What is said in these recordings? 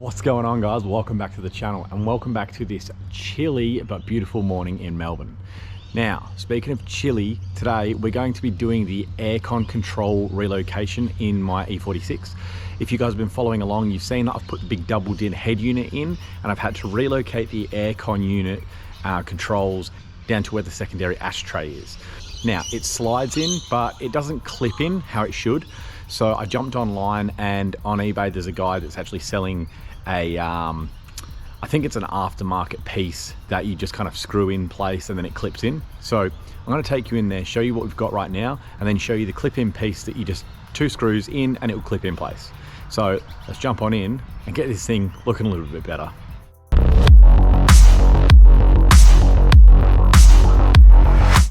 What's going on, guys? Welcome back to the channel and welcome back to this chilly but beautiful morning in Melbourne. Now, speaking of chilly, today we're going to be doing the aircon control relocation in my E46. If you guys have been following along, you've seen that I've put the big double din head unit in and I've had to relocate the aircon unit controls down to where the secondary ashtray is. Now, it slides in, but it doesn't clip in how it should. So I jumped online, and on eBay there's a guy that's actually selling a I think it's an aftermarket piece that you just kind of screw in place and then it clips in. So I'm going to take you in there, show you what we've got right now, and then show you the clip-in piece that you just two screws in and it will clip in place. So let's jump on in and get this thing looking a little bit better.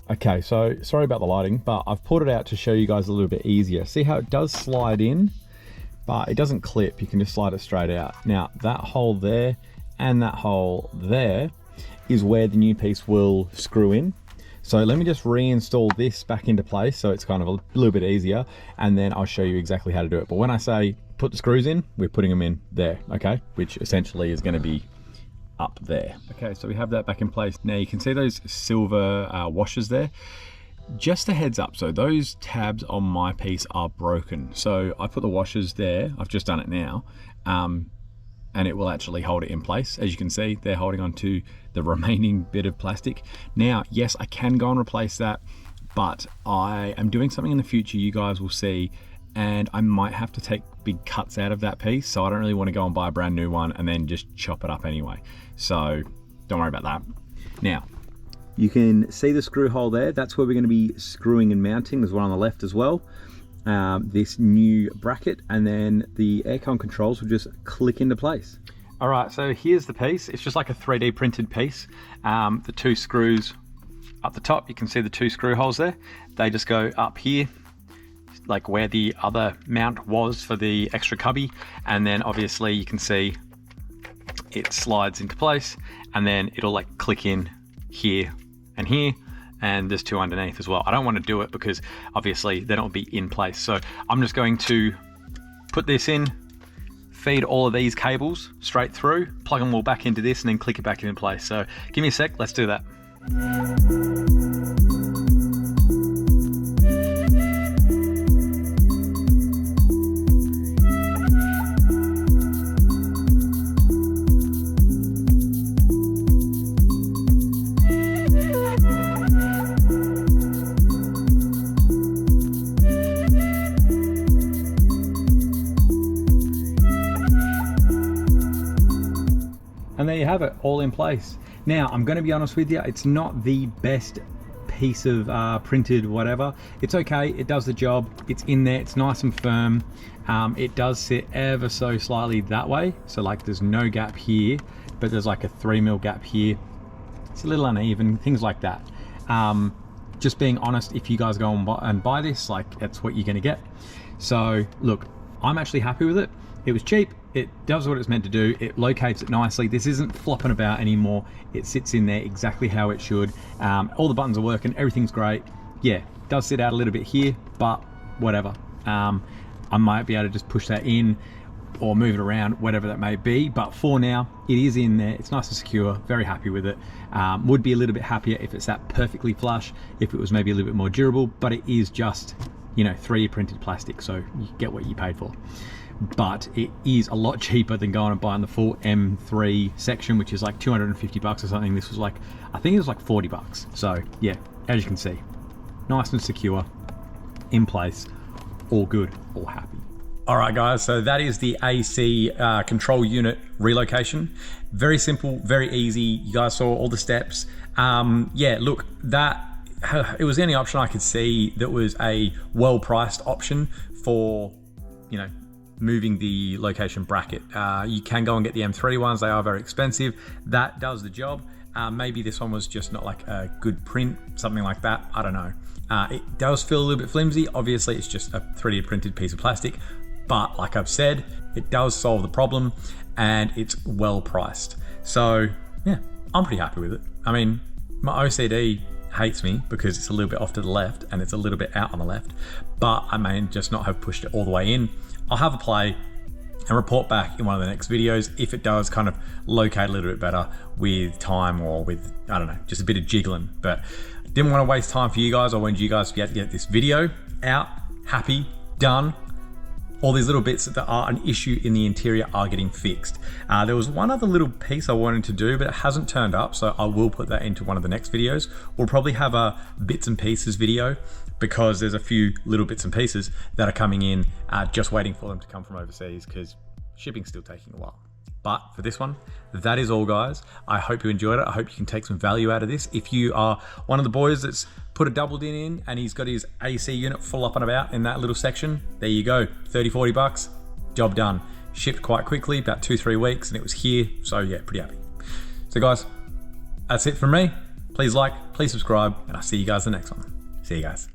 Okay, so sorry about the lighting, but I've pulled it out to show you guys a little bit easier. See how it does slide in, but it doesn't clip. You can just slide it straight out. Now, that hole there and that hole there is where the new piece will screw in. So let me just reinstall this back into place so it's kind of a little bit easier, and then I'll show you exactly how to do it. But when I say put the screws in, we're putting them in there, okay? Which essentially is going to be up there. Okay, so we have that back in place. Now you can see those silver washers there. Just a heads up, so those tabs on my piece are broken. So I put the washers there, I've just done it now, and it will actually hold it in place. As you can see, they're holding on to the remaining bit of plastic. Now, yes, I can go and replace that, but I am doing something in the future you guys will see, and I might have to take big cuts out of that piece, so I don't really want to go and buy a brand new one and then just chop it up anyway. So don't worry about that. Now, you can see the screw hole there. That's where we're going to be screwing and mounting. There's one on the left as well. This new bracket, and then the aircon controls will just click into place. All right, so here's the piece. It's just like a 3D printed piece. The two screws up the top, you can see the two screw holes there. They just go up here, like where the other mount was for the extra cubby. And then obviously you can see it slides into place, and then it'll like click in here and here, and there's two underneath as well. I don't want to do it because obviously they don't be in place. So I'm just going to put this in, feed all of these cables straight through, plug them all back into this, and then click it back in place. So give me a sec, let's do that. And there you have it, all in place. Now, I'm going to be honest with you, it's not the best piece of printed whatever. It's okay, it does the job, it's in there, it's nice and firm. It does sit ever so slightly that way, so like there's no gap here, but there's like a 3mm gap here. It's a little uneven, things like that. Just being honest, if you guys go and buy this, like that's what you're going to get. So look, I'm actually happy with it. It was cheap, it does what it's meant to do, it locates it nicely. This isn't flopping about anymore, it sits in there exactly how it should. All the buttons are working, everything's great. Yeah, it does sit out a little bit here, but whatever. I might be able to just push that in or move it around, whatever that may be, but for now it is in there. It's nice and secure, very happy with it. Would be a little bit happier if it's that perfectly flush, if it was maybe a little bit more durable, but it is just, you know, 3D printed plastic, so you get what you paid for. But it is a lot cheaper than going and buying the full M3 section, which is like 250 bucks or something. This was like, I think it was like 40 bucks. So yeah, as you can see, nice and secure, in place, all good, all happy. All right, guys, so that is the AC control unit relocation. Very simple, very easy. You guys saw all the steps. Yeah, look, it was the only option I could see that was a well-priced option for, you know, moving the location bracket. You can go and get the M3 ones. They are very expensive. That does the job. Maybe this one was just not like a good print, something like that. I don't know. It does feel a little bit flimsy. Obviously, it's just a 3D printed piece of plastic. But like I've said, it does solve the problem and it's well priced. So yeah, I'm pretty happy with it. I mean, my OCD hates me because it's a little bit off to the left and it's a little bit out on the left, but I may just not have pushed it all the way in. I'll have a play, and report back in one of the next videos if it does kind of locate a little bit better with time or with, I don't know, just a bit of jiggling. But didn't want to waste time for you guys. I wanted you guys to be able to get this video out, happy, done. All these little bits that are an issue in the interior are getting fixed. There was one other little piece I wanted to do, but it hasn't turned up, so I will put that into one of the next videos. We'll probably have a bits and pieces video because there's a few little bits and pieces that are coming in, just waiting for them to come from overseas because shipping's still taking a while. But for this one, that is all, guys. I hope you enjoyed it. I hope you can take some value out of this. If you are one of the boys that's put a double din in and he's got his AC unit full up and about in that little section, there you go, 30, 40 bucks, job done. Shipped quite quickly, about 2-3 weeks, and it was here. So yeah, pretty happy. So guys, that's it from me. Please like, please subscribe, and I'll see you guys in the next one. See you guys.